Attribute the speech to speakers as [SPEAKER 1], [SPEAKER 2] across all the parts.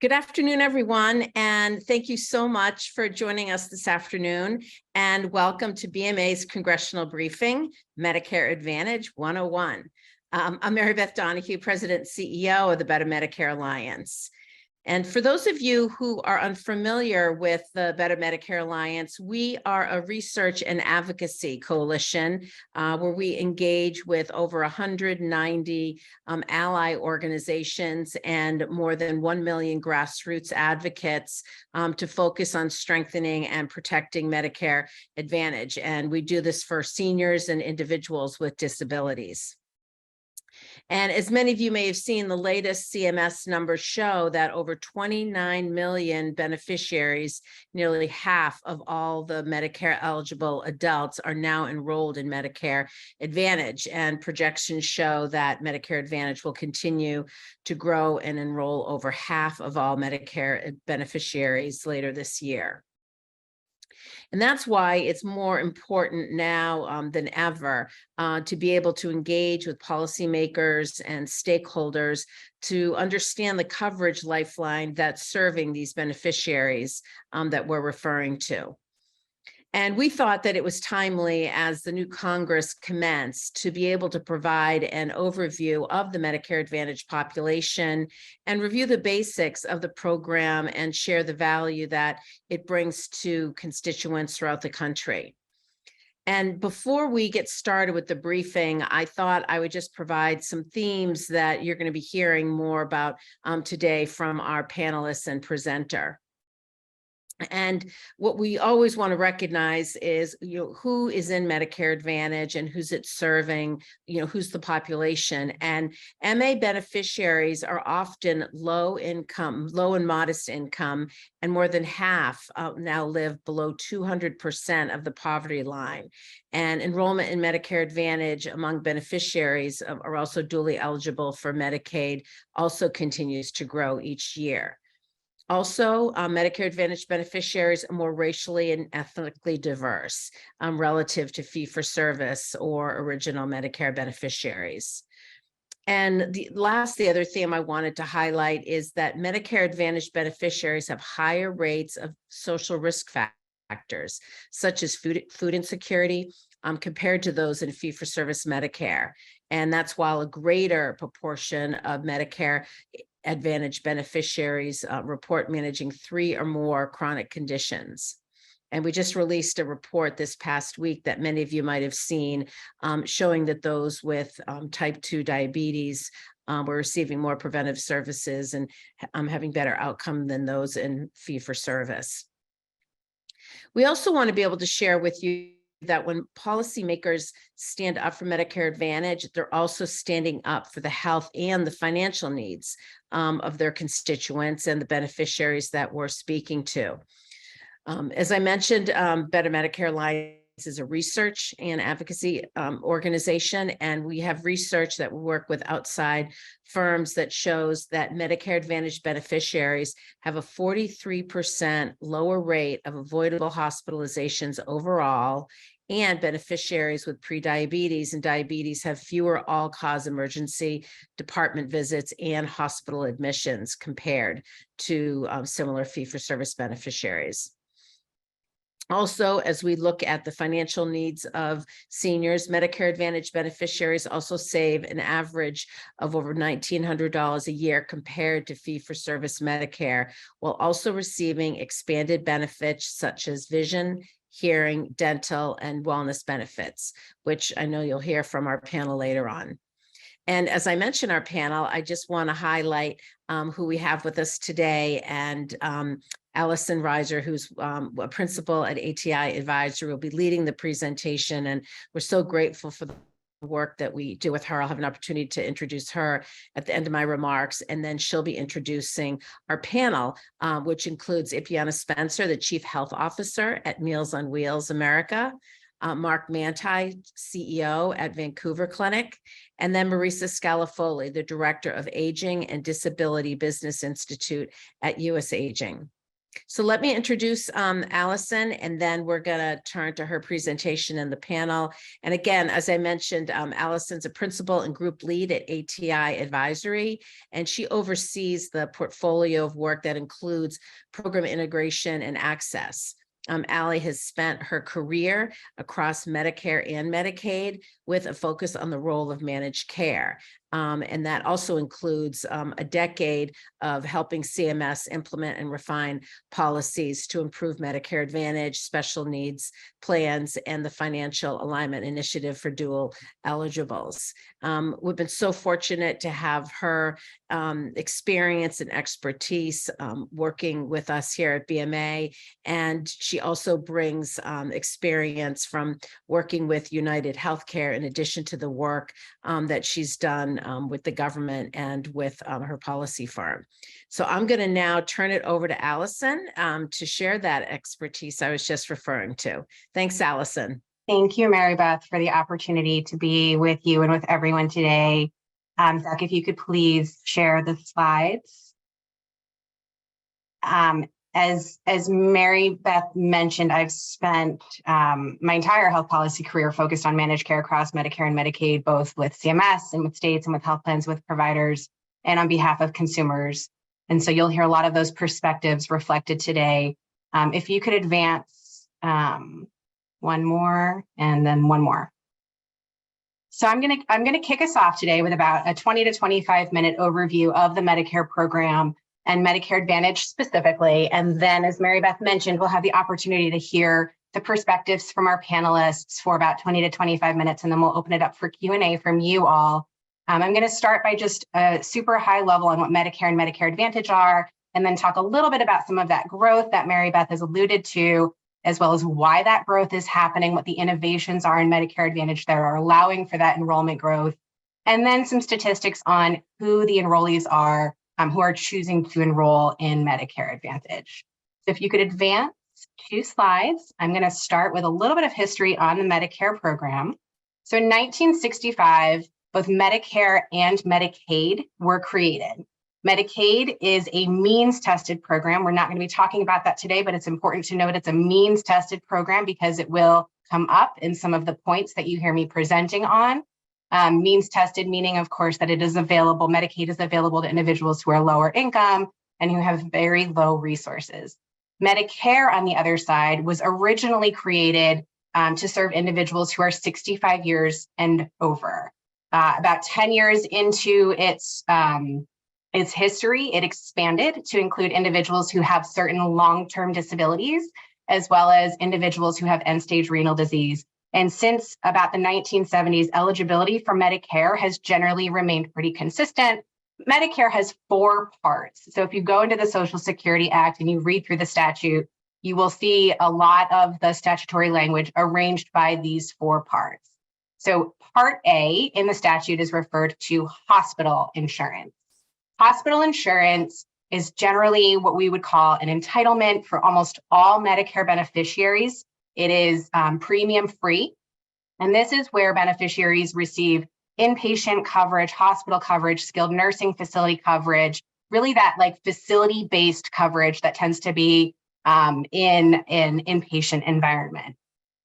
[SPEAKER 1] Good afternoon, everyone, and thank you so much for joining us this afternoon, and welcome to BMA's Congressional Briefing, Medicare Advantage 101. I'm Mary Beth Donahue, President and CEO of the Better Medicare Alliance. And for those of you who are unfamiliar with the Better Medicare Alliance, we are a research and advocacy coalition where we engage with over 190 ally organizations and more than 1 million grassroots advocates to focus on strengthening and protecting Medicare Advantage. And we do this for seniors and individuals with disabilities. And as many of you may have seen, the latest CMS numbers show that over 29 million beneficiaries, nearly half of all the Medicare eligible adults, are now enrolled in Medicare Advantage. And projections show that Medicare Advantage will continue to grow and enroll over half of all Medicare beneficiaries later this year. And that's why it's more important now than ever to be able to engage with policymakers and stakeholders to understand the coverage lifeline that's serving these beneficiaries that we're referring to. And we thought that it was timely, as the new Congress commenced, to be able to provide an overview of the Medicare Advantage population and review the basics of the program and share the value that it brings to constituents throughout the country. And before we get started with the briefing, I thought I would just provide some themes that you're going to be hearing more about today from our panelists and presenter. And what we always want to recognize is, who is in Medicare Advantage and who's it serving, who's the population. And MA beneficiaries are often low and modest income, and more than half now live below 200% of the poverty line. And enrollment in Medicare Advantage among beneficiaries are also duly eligible for Medicaid also continues to grow each year. Also, Medicare Advantage beneficiaries are more racially and ethnically diverse relative to fee-for-service or original Medicare beneficiaries. And the other theme I wanted to highlight is that Medicare Advantage beneficiaries have higher rates of social risk factors, such as food insecurity, compared to those in fee-for-service Medicare. And that's while a greater proportion of Medicare Advantage beneficiaries report managing 3 or more chronic conditions. And we just released a report this past week that many of you might have seen, showing that those with type 2 diabetes were receiving more preventive services and having better outcome than those in fee-for-service. We also want to be able to share with you that when policymakers stand up for Medicare Advantage, they're also standing up for the health and the financial needs of their constituents and the beneficiaries that we're speaking to. As I mentioned, Better Medicare Alliance is a research and advocacy organization, and we have research that we work with outside firms that shows that Medicare Advantage beneficiaries have a 43% lower rate of avoidable hospitalizations overall, and beneficiaries with prediabetes and diabetes have fewer all-cause emergency department visits and hospital admissions compared to similar fee-for-service beneficiaries. Also, as we look at the financial needs of seniors, Medicare Advantage beneficiaries also save an average of over $1,900 a year compared to fee-for-service Medicare, while also receiving expanded benefits such as vision, hearing, dental, and wellness benefits, which I know you'll hear from our panel later on. And as I mentioned our panel, I just want to highlight who we have with us today. And Allison Reiser, who's a principal at ATI Advisor, will be leading the presentation. And we're so grateful for the work that we do with her. I'll have an opportunity to introduce her at the end of my remarks. And then she'll be introducing our panel, which includes Ipiana Spencer, the Chief Health Officer at Meals on Wheels America, Mark Manti, CEO at Vancouver Clinic, and then Marisa Scalafoli, the Director of Aging and Disability Business Institute at US Aging. So let me introduce Allison, and then we're going to turn to her presentation in the panel. And again, as I mentioned, Allison's a principal and group lead at ATI Advisory, and she oversees the portfolio of work that includes program integration and access. Allie has spent her career across Medicare and Medicaid with a focus on the role of managed care. And that also includes a decade of helping CMS implement and refine policies to improve Medicare Advantage, special needs plans, and the financial alignment initiative for dual eligibles. We've been so fortunate to have her experience and expertise working with us here at BMA. And she also brings experience from working with United Healthcare in addition to the work that she's done with the government and with her policy firm. So I'm going to now turn it over to Allison to share that expertise I was just referring to. Thanks, Allison.
[SPEAKER 2] Thank you, Mary Beth, for the opportunity to be with you and with everyone today. Zach, if you could please share the slides. As Mary Beth mentioned, I've spent my entire health policy career focused on managed care across Medicare and Medicaid, both with CMS and with states and with health plans, with providers, and on behalf of consumers. And so you'll hear a lot of those perspectives reflected today. If you could advance one more and then one more. So I'm gonna kick us off today with about a 20 to 25 minute overview of the Medicare program and Medicare Advantage specifically. And then, as Mary Beth mentioned, we'll have the opportunity to hear the perspectives from our panelists for about 20 to 25 minutes, and then we'll open it up for Q&A from you all. I'm going to start by just a super high level on what Medicare and Medicare Advantage are, and then talk a little bit about some of that growth that Mary Beth has alluded to, as well as why that growth is happening, what the innovations are in Medicare Advantage that are allowing for that enrollment growth, and then some statistics on who the enrollees are who are choosing to enroll in Medicare Advantage. So if you could advance 2 slides, I'm going to start with a little bit of history on the Medicare program. So in 1965, both Medicare and Medicaid were created. Medicaid is a means-tested program. We're not going to be talking about that today, but it's important to note it's a means-tested program because it will come up in some of the points that you hear me presenting on. Means tested, meaning, of course, that it is available. Medicaid is available to individuals who are lower income and who have very low resources. Medicare, on the other side, was originally created to serve individuals who are 65 years and over. About 10 years into its history, it expanded to include individuals who have certain long-term disabilities, as well as individuals who have end-stage renal disease. And since about the 1970s, eligibility for Medicare has generally remained pretty consistent. Medicare has 4 parts. So if you go into the Social Security Act and you read through the statute, you will see a lot of the statutory language arranged by these 4 parts. So Part A in the statute is referred to hospital insurance. Hospital insurance is generally what we would call an entitlement for almost all Medicare beneficiaries. It is premium free, and this is where beneficiaries receive inpatient coverage, hospital coverage, skilled nursing facility coverage, really that like facility-based coverage that tends to be in an inpatient environment.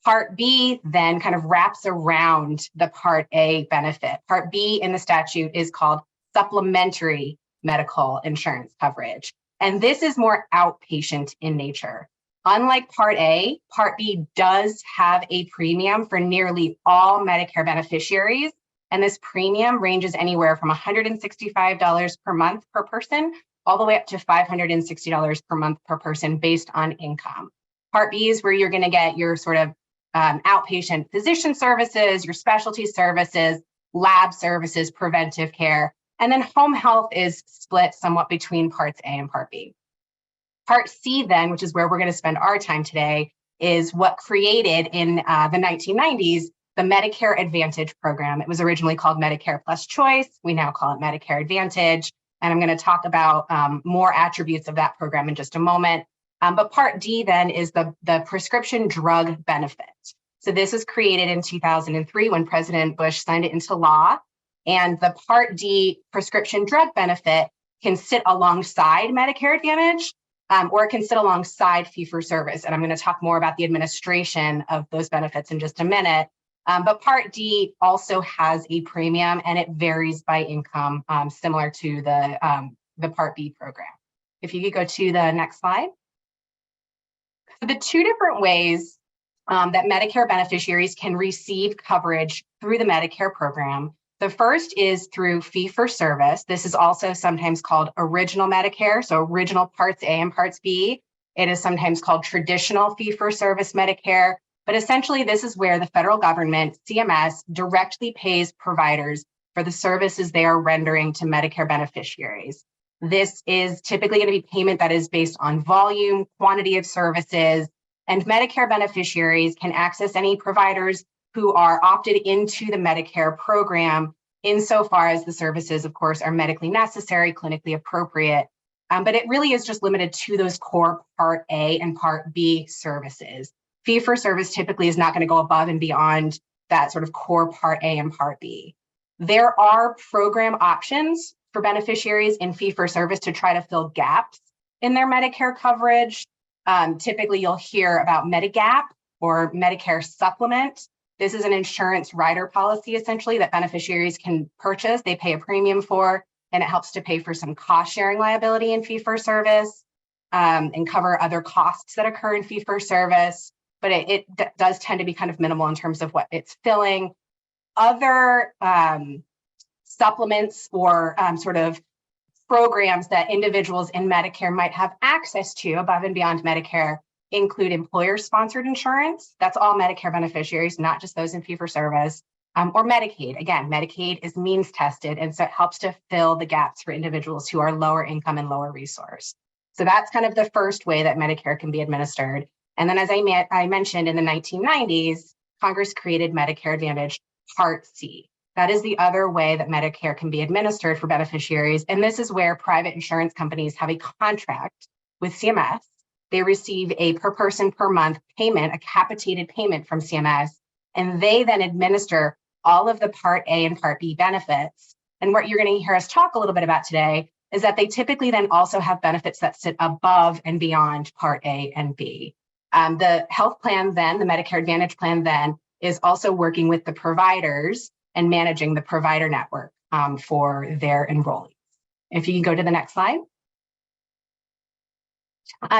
[SPEAKER 2] Part B then kind of wraps around the Part A benefit. Part B in the statute is called supplementary medical insurance coverage, and this is more outpatient in nature. Unlike Part A, Part B does have a premium for nearly all Medicare beneficiaries, and this premium ranges anywhere from $165 per month per person, all the way up to $560 per month per person based on income. Part B is where you're going to get your sort of outpatient physician services, your specialty services, lab services, preventive care, and then home health is split somewhat between Parts A and Part B. Part C then, which is where we're going to spend our time today, is what created in the 1990s the Medicare Advantage program. It was originally called Medicare Plus Choice. We now call it Medicare Advantage. And I'm going to talk about more attributes of that program in just a moment. But Part D then is the prescription drug benefit. So this was created in 2003 when President Bush signed it into law. And the Part D prescription drug benefit can sit alongside Medicare Advantage, or it can sit alongside fee-for-service. And I'm going to talk more about the administration of those benefits in just a minute. But Part D also has a premium, and it varies by income, similar to the Part B program. If you could go to the next slide. So the two different ways that Medicare beneficiaries can receive coverage through the Medicare program. The first is through fee-for-service. This is also sometimes called original Medicare, so original Parts A and Parts B. It is sometimes called traditional fee-for-service Medicare, but essentially this is where the federal government, CMS, directly pays providers for the services they are rendering to Medicare beneficiaries. This is typically going to be payment that is based on volume, quantity of services, and Medicare beneficiaries can access any providers who are opted into the Medicare program insofar as the services, of course, are medically necessary, clinically appropriate. But it really is just limited to those core Part A and Part B services. Fee-for-service typically is not going to go above and beyond that sort of core Part A and Part B. There are program options for beneficiaries in fee-for-service to try to fill gaps in their Medicare coverage. Typically, you'll hear about Medigap or Medicare Supplement. This is an insurance rider policy, essentially, that beneficiaries can purchase. They pay a premium for, and it helps to pay for some cost-sharing liability in fee-for-service and cover other costs that occur in fee-for-service. But it does tend to be kind of minimal in terms of what it's filling. Other supplements or sort of programs that individuals in Medicare might have access to above and beyond Medicare include employer-sponsored insurance. That's all Medicare beneficiaries, not just those in fee-for-service, or Medicaid. Again, Medicaid is means tested, and so it helps to fill the gaps for individuals who are lower income and lower resource. So that's kind of the first way that Medicare can be administered. And then as I mentioned, in the 1990s, Congress created Medicare Advantage Part C. That is the other way that Medicare can be administered for beneficiaries. And this is where private insurance companies have a contract with CMS. They receive a per person per month payment, a capitated payment from CMS, and they then administer all of the Part A and Part B benefits. And what you're going to hear us talk a little bit about today is that they typically then also have benefits that sit above and beyond Part A and B. The health plan then, the Medicare Advantage plan then, is also working with the providers and managing the provider network for their enrollees. If you can go to the next slide.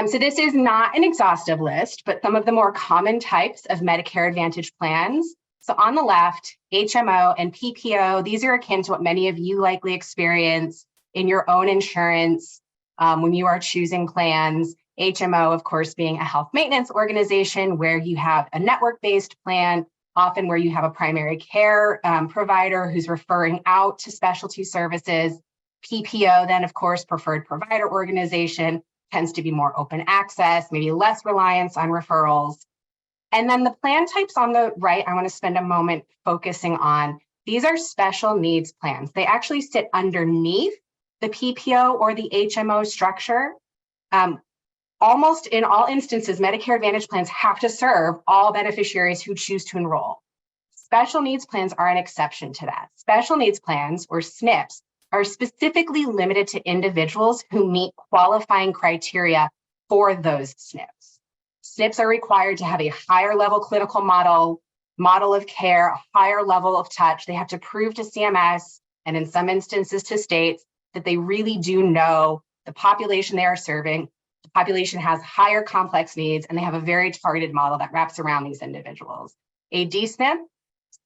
[SPEAKER 2] So this is not an exhaustive list, but some of the more common types of Medicare Advantage plans. So on the left, HMO and PPO, these are akin to what many of you likely experience in your own insurance when you are choosing plans. HMO, of course, being a health maintenance organization where you have a network-based plan, often where you have a primary care provider who's referring out to specialty services. PPO, then, of course, preferred provider organization, tends to be more open access, maybe less reliance on referrals. And then the plan types on the right, I want to spend a moment focusing on. These are special needs plans. They actually sit underneath the PPO or the HMO structure. Almost in all instances, Medicare Advantage plans have to serve all beneficiaries who choose to enroll. Special needs plans are an exception to that. Special needs plans, or SNPs, are specifically limited to individuals who meet qualifying criteria for those SNPs. SNPs are required to have a higher level clinical model of care, a higher level of touch. They have to prove to CMS, and in some instances to states, that they really do know the population they are serving. The population has higher complex needs, and they have a very targeted model that wraps around these individuals. A DSNP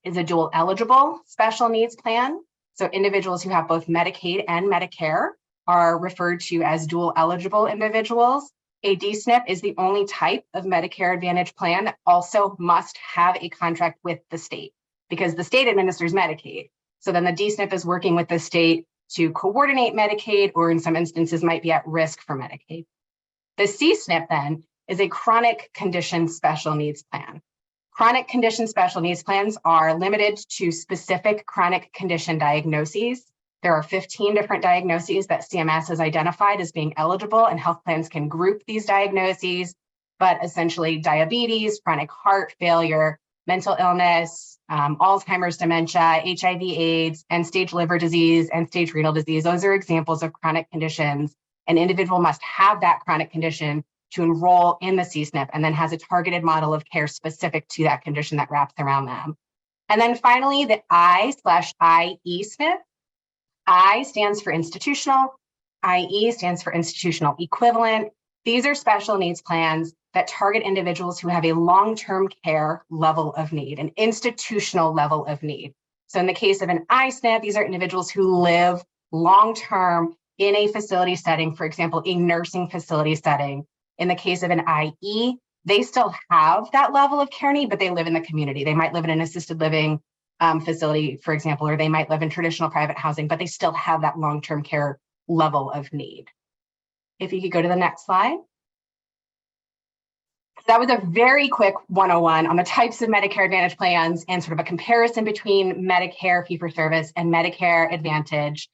[SPEAKER 2] is a dual eligible special needs plan. So individuals who have both Medicaid and Medicare are referred to as dual eligible individuals. A DSNP is the only type of Medicare Advantage plan that also must have a contract with the state, because the state administers Medicaid. So then the DSNP is working with the state to coordinate Medicaid, or in some instances might be at risk for Medicaid. The CSNP then is a chronic condition special needs plan. Chronic condition special needs plans are limited to specific chronic condition diagnoses. There are 15 different diagnoses that CMS has identified as being eligible, and health plans can group these diagnoses, but essentially diabetes, chronic heart failure, mental illness, Alzheimer's, dementia, HIV/AIDS, end-stage liver disease, end-stage renal disease. Those are examples of chronic conditions. An individual must have that chronic condition to enroll in the C-SNP, and then has a targeted model of care specific to that condition that wraps around them. And then finally, the I/IE SNP. I stands for institutional, IE stands for institutional equivalent. These are special needs plans that target individuals who have a long-term care level of need, an institutional level of need. So in the case of an I/SNP, these are individuals who live long-term in a facility setting, for example, a nursing facility setting. In the case of an IE, they still have that level of care need, but they live in the community. They might live in an assisted living facility, for example, or they might live in traditional private housing, but they still have that long-term care level of need. If you could go to the next slide. That was a very quick 101 on the types of Medicare Advantage plans and sort of a comparison between Medicare fee-for-service and Medicare Advantage.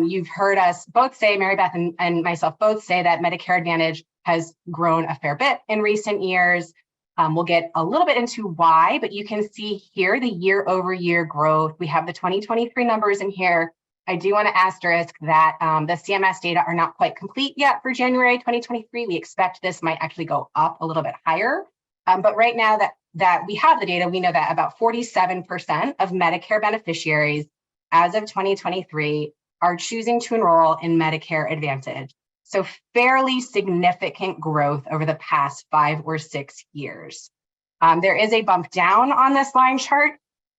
[SPEAKER 2] You've heard us both say, Mary Beth and myself both say that Medicare Advantage has grown a fair bit in recent years. We'll get a little bit into why, but you can see here the year-over-year growth. We have the 2023 numbers in here. I do want to asterisk that the CMS data are not quite complete yet for January 2023. We expect this might actually go up a little bit higher. But right now that we have the data, we know that about 47% of Medicare beneficiaries as of 2023 are choosing to enroll in Medicare Advantage. So fairly significant growth over the past 5 or 6 years. There is a bump down on this line chart.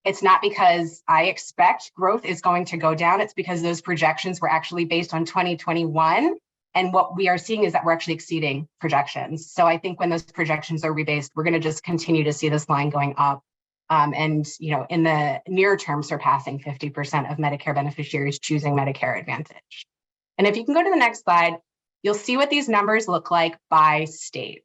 [SPEAKER 2] It's not because I expect growth is going to go down. It's because those projections were actually based on 2021. And what we are seeing is that we're actually exceeding projections. So I think when those projections are rebased, we're going to just continue to see this line going up. And in the near term, surpassing 50% of Medicare beneficiaries choosing Medicare Advantage. And if you can go to the next slide, you'll see what these numbers look like by state.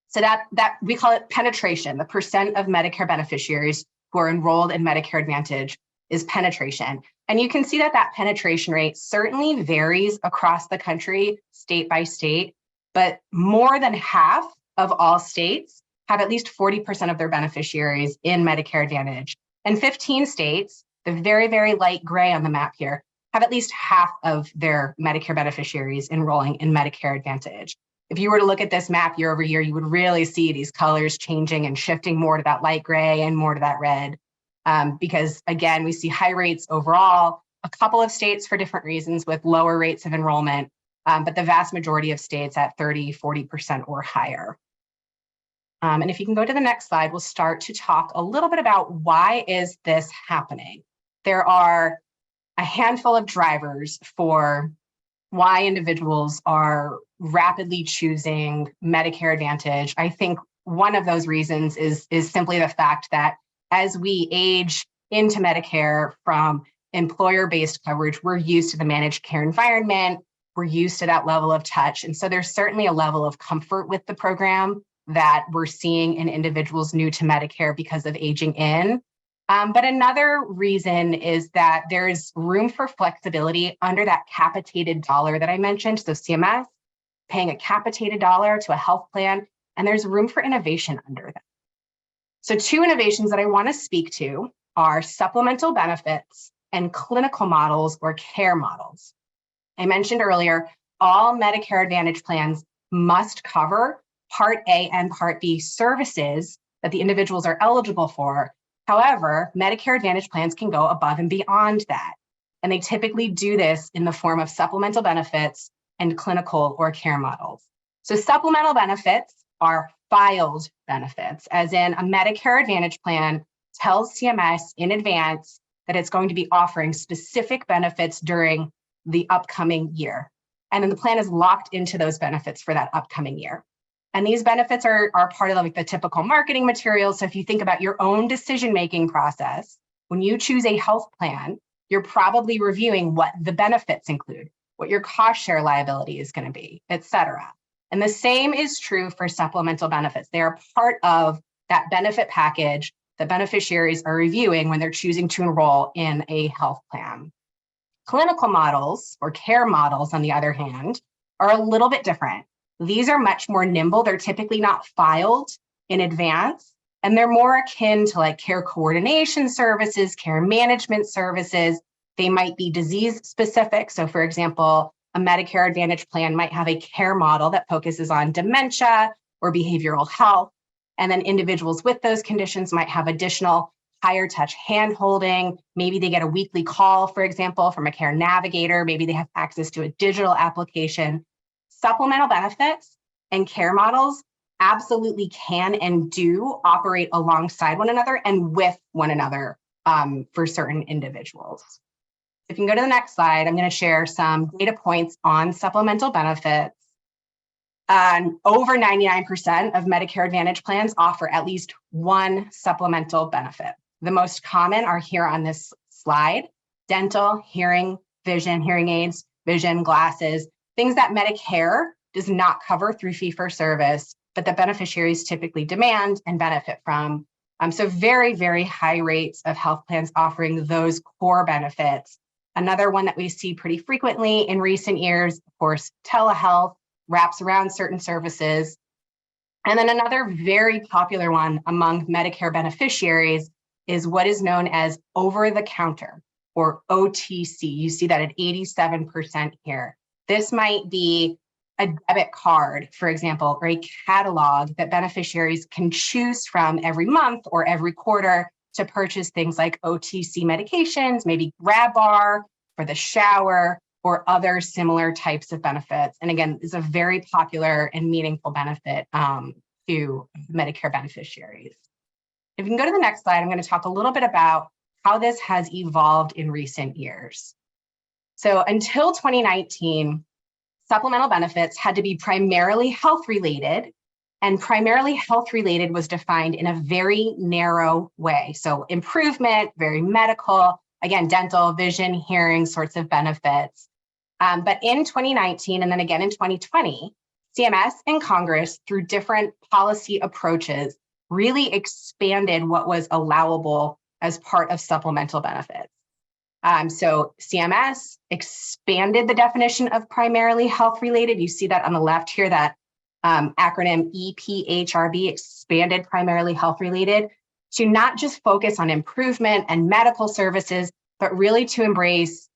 [SPEAKER 2] So that we call it penetration. The percent of Medicare beneficiaries who are enrolled in Medicare Advantage is penetration. And you can see that penetration rate certainly varies across the country, state by state, but more than half of all states have at least 40% of their beneficiaries in Medicare Advantage. And 15 states, the very, very light gray on the map here, have at least half of their Medicare beneficiaries enrolling in Medicare Advantage. If you were to look at this map year over year, you would really see these colors changing and shifting more to that light gray and more to that red. Because again, we see high rates overall, a couple of states for different reasons with lower rates of enrollment, but the vast majority of states at 30, 40% or higher. And if you can go to the next slide, we'll start to talk a little bit about why is this happening. There are a handful of drivers for why individuals are rapidly choosing Medicare Advantage. I think one of those reasons is simply the fact that as we age into Medicare from employer-based coverage, we're used to the managed care environment, we're used to that level of touch. And so there's certainly a level of comfort with the program that we're seeing in individuals new to Medicare because of aging in. But another reason is that there's room for flexibility under that capitated dollar that I mentioned. So CMS paying a capitated dollar to a health plan, and there's room for innovation under that. So 2 innovations that I want to speak to are supplemental benefits and clinical models or care models. I mentioned earlier, all Medicare Advantage plans must cover Part A and Part B services that the individuals are eligible for. However, Medicare Advantage plans can go above and beyond that. And they typically do this in the form of supplemental benefits and clinical or care models. So supplemental benefits are filed benefits, as in a Medicare Advantage plan tells CMS in advance that it's going to be offering specific benefits during the upcoming year. And then the plan is locked into those benefits for that upcoming year. And these benefits are part of like the typical marketing materials. So if you think about your own decision-making process, when you choose a health plan, you're probably reviewing what the benefits include, what your cost share liability is going to be, et cetera. And the same is true for supplemental benefits. They are part of that benefit package that beneficiaries are reviewing when they're choosing to enroll in a health plan. Clinical models or care models, on the other hand, are a little bit different. These are much more nimble. They're typically not filed in advance, and they're more akin to like care coordination services, care management services. They might be disease specific. So for example, A Medicare Advantage plan might have a care model that focuses on dementia or behavioral health. And then individuals with those conditions might have additional higher touch hand-holding. Maybe they get a weekly call, for example, from a care navigator. Maybe they have access to a digital application. Supplemental benefits and care models absolutely can and do operate alongside one another and with one another for certain individuals. If you can go to the next slide, I'm going to share some data points on supplemental benefits. Over 99% of Medicare Advantage plans offer at least one supplemental benefit. The most common are here on this slide: dental, hearing, vision, hearing aids, vision, glasses, things that Medicare does not cover through fee-for-service, but that beneficiaries typically demand and benefit from. So very, very high rates of health plans offering those core benefits. Another one that we see pretty frequently in recent years, of course, telehealth wraps around certain services. And then another very popular one among Medicare beneficiaries is what is known as over-the-counter, or OTC. You see that at 87% here. This might be a debit card, for example, or a catalog that beneficiaries can choose from every month or every quarter to purchase things like OTC medications, maybe Grab Bar for the shower, or other similar types of benefits. And again, it's a very popular and meaningful benefit to Medicare beneficiaries. If you can go to the next slide, I'm going to talk a little bit about how this has evolved in recent years. So until 2019, supplemental benefits had to be primarily health-related, and primarily health-related was defined in a very narrow way. So improvement, very medical, again, dental, vision, hearing sorts of benefits. But in 2019, and then again in 2020, CMS and Congress, through different policy approaches, really expanded what was allowable as part of supplemental benefits. So CMS expanded the definition of primarily health-related. You see that on the left here, that acronym EPHRB, expanded primarily health-related, to not just focus on improvement and medical services, but really to embrace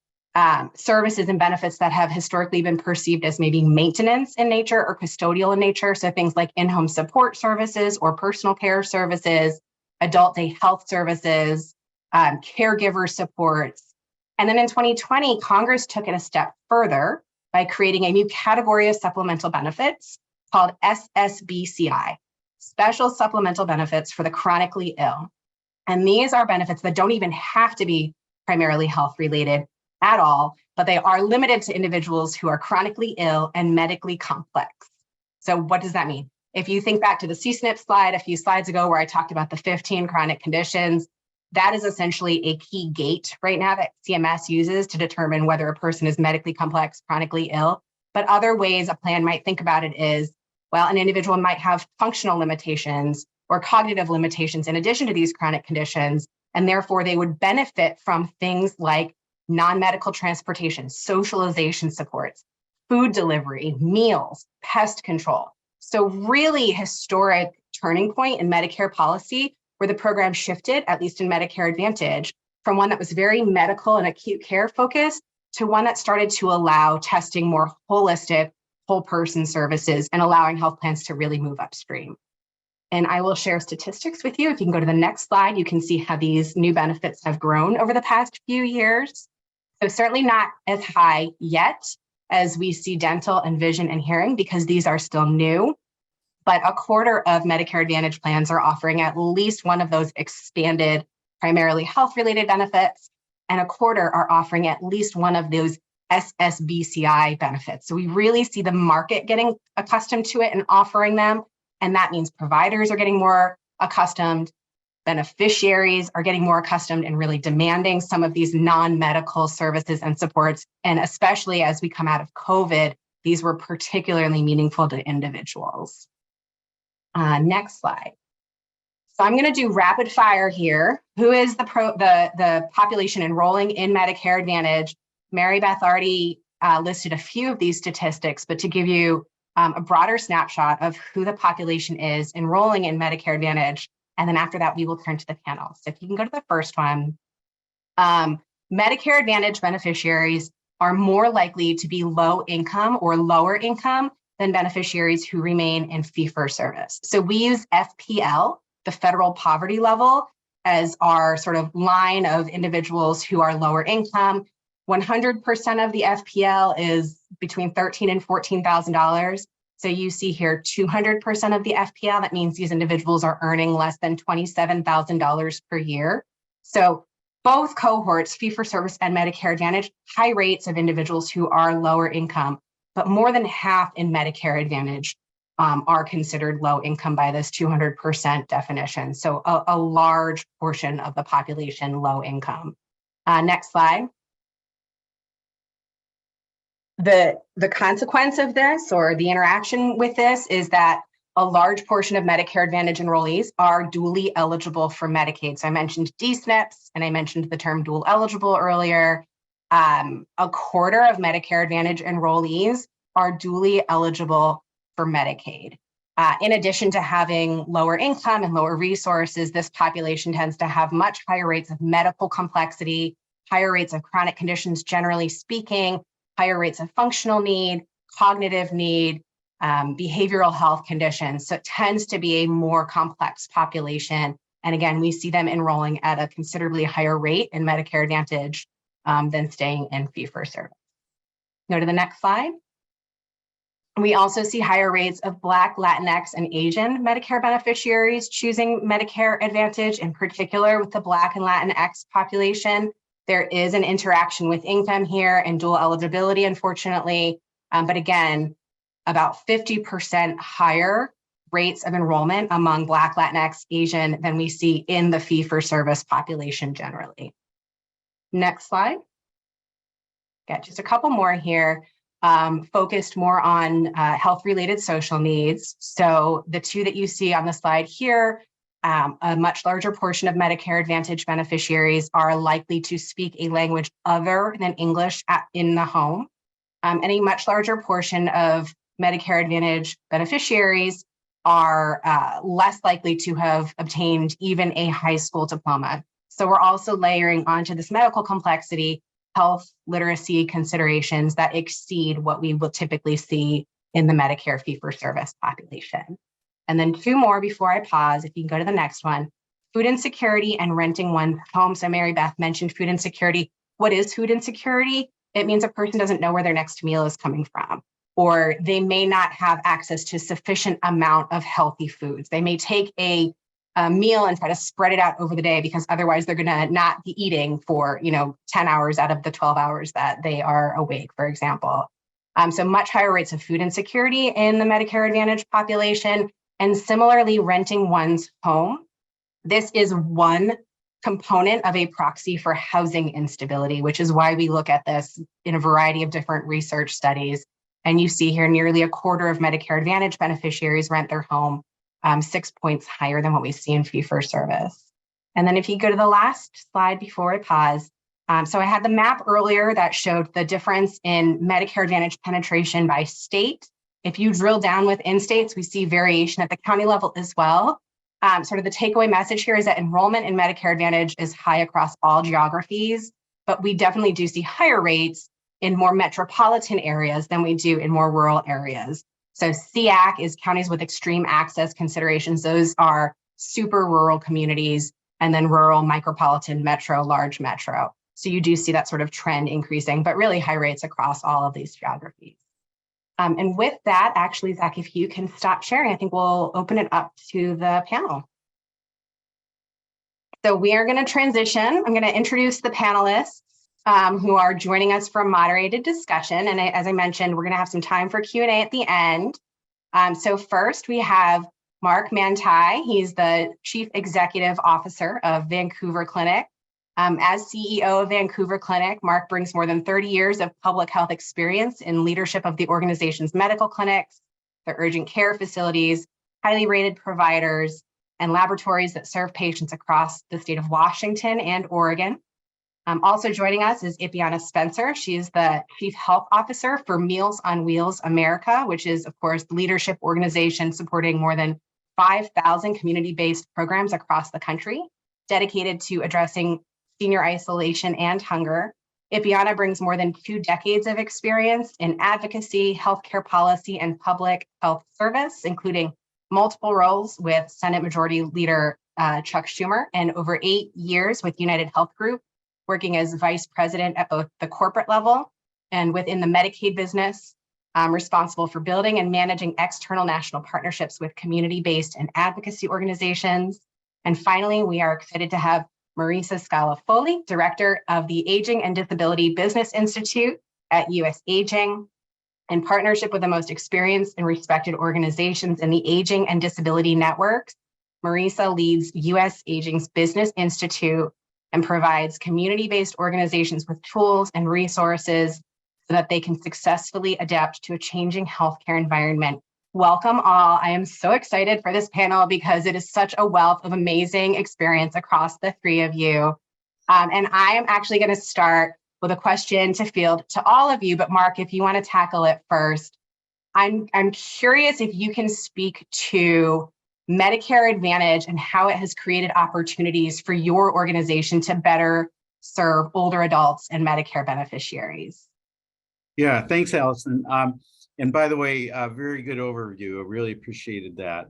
[SPEAKER 2] services and benefits that have historically been perceived as maybe maintenance in nature or custodial in nature. So things like in-home support services or personal care services, adult day health services, caregiver supports. And then in 2020, Congress took it a step further by creating a new category of supplemental benefits called SSBCI, Special Supplemental Benefits for the Chronically Ill. And these are benefits that don't even have to be primarily health-related at all, but they are limited to individuals who are chronically ill and medically complex. So what does that mean? If you think back to the CSNP slide a few slides ago where I talked about the 15 chronic conditions, that is essentially a key gate right now that CMS uses to determine whether a person is medically complex, chronically ill. But other ways a plan might think about it is, well, an individual might have functional limitations or cognitive limitations in addition to these chronic conditions, and therefore they would benefit from things like non-medical transportation, socialization supports, food delivery, meals, pest control. So really historic turning point in Medicare policy where the program shifted, at least in Medicare Advantage, from one that was very medical and acute care focused to one that started to allow testing more holistic, whole person services and allowing health plans to really move upstream. And I will share statistics with you. If you can go to the next slide, you can see how these new benefits have grown over the past few years. So certainly not as high yet as we see dental and vision and hearing because these are still new. But a quarter of Medicare Advantage plans are offering at least one of those expanded, primarily health-related benefits, and a quarter are offering at least one of those SSBCI benefits. So we really see the market getting accustomed to it and offering them, and that means providers are getting more accustomed, beneficiaries are getting more accustomed and really demanding some of these non-medical services and supports, and especially as we come out of COVID, these were particularly meaningful to individuals. Next slide. So I'm going to do rapid fire here. Who is the population enrolling in Medicare Advantage? Mary Beth already listed a few of these statistics, but to give you a broader snapshot of who the population is enrolling in Medicare Advantage, and then after that, we will turn to the panel. So if you can go to the first one, Medicare Advantage beneficiaries are more likely to be low income or lower income than beneficiaries who remain in fee-for-service. So we use FPL, the federal poverty level, as our sort of line of individuals who are lower income. 100% of the FPL is between $13,000 and $14,000. So you see here 200% of the FPL, that means these individuals are earning less than $27,000 per year. So both cohorts, fee-for-service and Medicare Advantage, high rates of individuals who are lower income, but more than half in Medicare Advantage are considered low income by this 200% definition. So a large portion of the population low income. Next slide. The consequence of this, or the interaction with this, is that a large portion of Medicare Advantage enrollees are dually eligible for Medicaid. So I mentioned DSNPs, and I mentioned the term dual eligible earlier. A quarter of Medicare Advantage enrollees are dually eligible for Medicaid. In addition to having lower income and lower resources, this population tends to have much higher rates of medical complexity, higher rates of chronic conditions, generally speaking, higher rates of functional need, cognitive need, behavioral health conditions. So it tends to be a more complex population. And again, we see them enrolling at a considerably higher rate in Medicare Advantage than staying in fee-for-service. Go to the next slide. We also see higher rates of Black, Latinx, and Asian Medicare beneficiaries choosing Medicare Advantage, in particular with the Black and Latinx population. There is an interaction with income here and dual eligibility, unfortunately. But again, about 50% higher rates of enrollment among Black, Latinx, Asian than we see in the fee-for-service population generally. Next slide. Got just a couple more here. Focused more on health-related social needs. So the two that you see on the slide here, a much larger portion of Medicare Advantage beneficiaries are likely to speak a language other than English in the home. And a much larger portion of Medicare Advantage beneficiaries are less likely to have obtained even a high school diploma. So we're also layering onto this medical complexity health literacy considerations that exceed what we will typically see in the Medicare fee-for-service population. And then two more before I pause, if you can go to the next one. Food insecurity and renting one's home. So Mary Beth mentioned food insecurity. What is food insecurity? It means a person doesn't know where their next meal is coming from, or they may not have access to sufficient amount of healthy foods. They may take a meal and try to spread it out over the day because otherwise they're gonna not be eating for 10 hours out of the 12 hours that they are awake, for example. So much higher rates of food insecurity in the Medicare Advantage population, and similarly renting one's home. This is one component of a proxy for housing instability, which is why we look at this in a variety of different research studies. And you see here nearly a quarter of Medicare Advantage beneficiaries rent their home, 6 points higher than what we see in fee-for-service. And then if you go to the last slide before I pause, so I had the map earlier that showed the difference in Medicare Advantage penetration by state. If you drill down within states, we see variation at the county level as well. Sort of the takeaway message here is that enrollment in Medicare Advantage is high across all geographies, but we definitely do see higher rates in more metropolitan areas than we do in more rural areas. So CAC is counties with extreme access considerations. Those are super rural communities, and then rural, micropolitan, metro, large metro. So you do see that sort of trend increasing, but really high rates across all of these geographies. And with that, actually, Zach, if you can stop sharing, I think we'll open it up to the panel. So we are going to transition. I'm going to introduce the panelists who are joining us for a moderated discussion. And as I mentioned, we're going to have some time for Q&A at the end. So first, we have Mark Manti. He's the Chief Executive Officer of Vancouver Clinic. As CEO of Vancouver Clinic, Mark brings more than 30 years of public health experience in leadership of the organization's medical clinics, their urgent care facilities, highly rated providers, and laboratories that serve patients across the state of Washington and Oregon. Also joining us is Ipiana Spencer. She is the Chief Health Officer for Meals on Wheels America, which is, of course, the leadership organization supporting more than 5,000 community-based programs across the country, dedicated to addressing senior isolation and hunger. Ipiana brings more than 2 decades of experience in advocacy, healthcare policy, and public health service, including multiple roles with Senate Majority Leader Chuck Schumer and over 8 years with United Health Group, working as vice president at both the corporate level and within the Medicaid business, responsible for building and managing external national partnerships with community-based and advocacy organizations. And finally, we are excited to have Marisa Scala-Foley, Director of the Aging and Disability Business Institute at US Aging. In partnership with the most experienced and respected organizations in the Aging and Disability Networks, Marisa leads US Aging's Business Institute and provides community-based organizations with tools and resources so that they can successfully adapt to a changing healthcare environment. Welcome all. I am so excited for this panel because it is such a wealth of amazing experience across the 3 of you. And I am actually going to start with a question to field to all of you, but Mark, if you want to tackle it first, I'm curious if you can speak to Medicare Advantage and how it has created opportunities for your organization to better serve older adults and Medicare beneficiaries.
[SPEAKER 3] Yeah, thanks, Allison. And by the way, very good overview. I really appreciated that.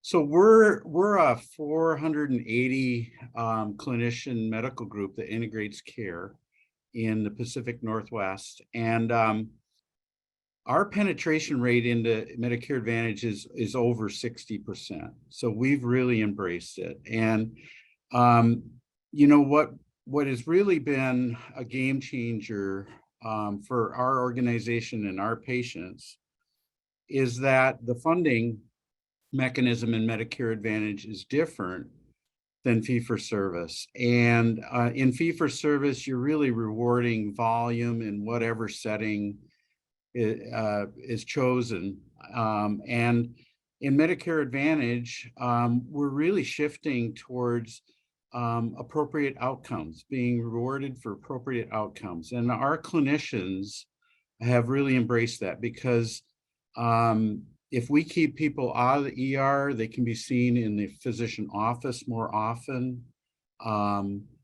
[SPEAKER 3] So we're a 480 clinician medical group that integrates care in the Pacific Northwest, and our penetration rate into Medicare Advantage is over 60%. So we've really embraced it. And you know what has really been a game changer for our organization and our patients is that the funding mechanism in Medicare Advantage is different than fee-for-service. And in fee-for-service, you're really rewarding volume in whatever setting is chosen. And in Medicare Advantage, we're really shifting towards appropriate outcomes, being rewarded for appropriate outcomes. And our clinicians have really embraced that because if we keep people out of the ER, they can be seen in the physician office more often.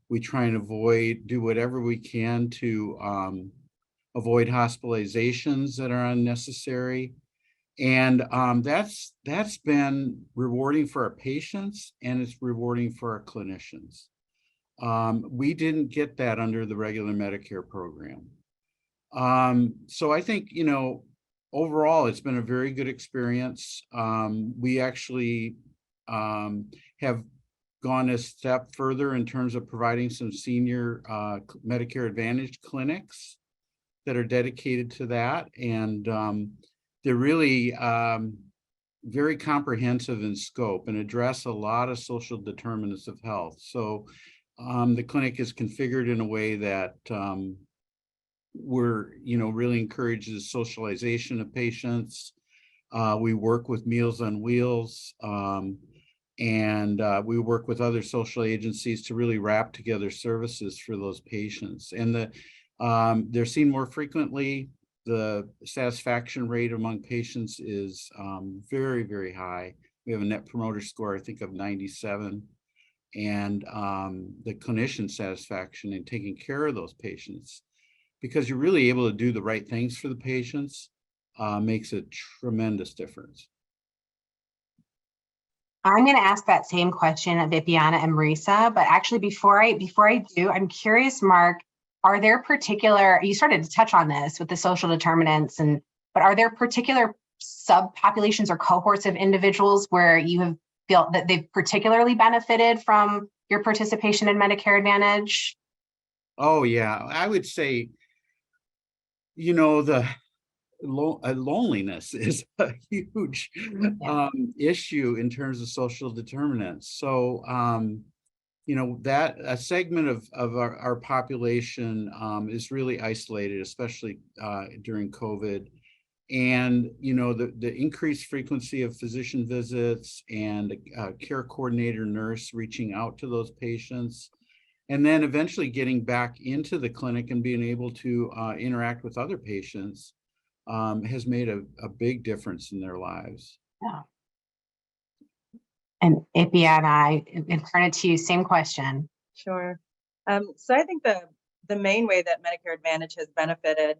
[SPEAKER 3] We try and do whatever we can to avoid hospitalizations that are unnecessary. And that's been rewarding for our patients, and it's rewarding for our clinicians. We didn't get that under the regular Medicare program. So I think, you know, overall, it's been a very good experience. We actually have gone a step further in terms of providing some senior Medicare Advantage clinics that are dedicated to that. And they're really very comprehensive in scope and address a lot of social determinants of health. So the clinic is configured in a way that really encourages socialization of patients. We work with Meals on Wheels, and we work with other social agencies to really wrap together services for those patients. And they're seen more frequently. The satisfaction rate among patients is very, very high. We have a net promoter score, I think, of 97. And the clinician satisfaction in taking care of those patients, because you're really able to do the right things for the patients, makes a tremendous difference.
[SPEAKER 2] I'm going to ask that same question of Ipiana and Marisa, but actually before I do, I'm curious, Mark, are there particular, you started to touch on this with the social determinants, but are there particular subpopulations or cohorts of individuals where you have felt that they've particularly benefited from your participation in Medicare Advantage?
[SPEAKER 3] Oh, yeah. I would say, you know, the loneliness is a huge issue in terms of social determinants. So, you know, that a segment of our population is really isolated, especially during COVID. And, you know, the increased frequency of physician visits and a care coordinator nurse reaching out to those patients, and then eventually getting back into the clinic and being able to interact with other patients has made a big difference in their lives.
[SPEAKER 2] Yeah. And Ipiana, I turn it to you, same question.
[SPEAKER 4] Sure. So I think the the main way that Medicare Advantage has benefited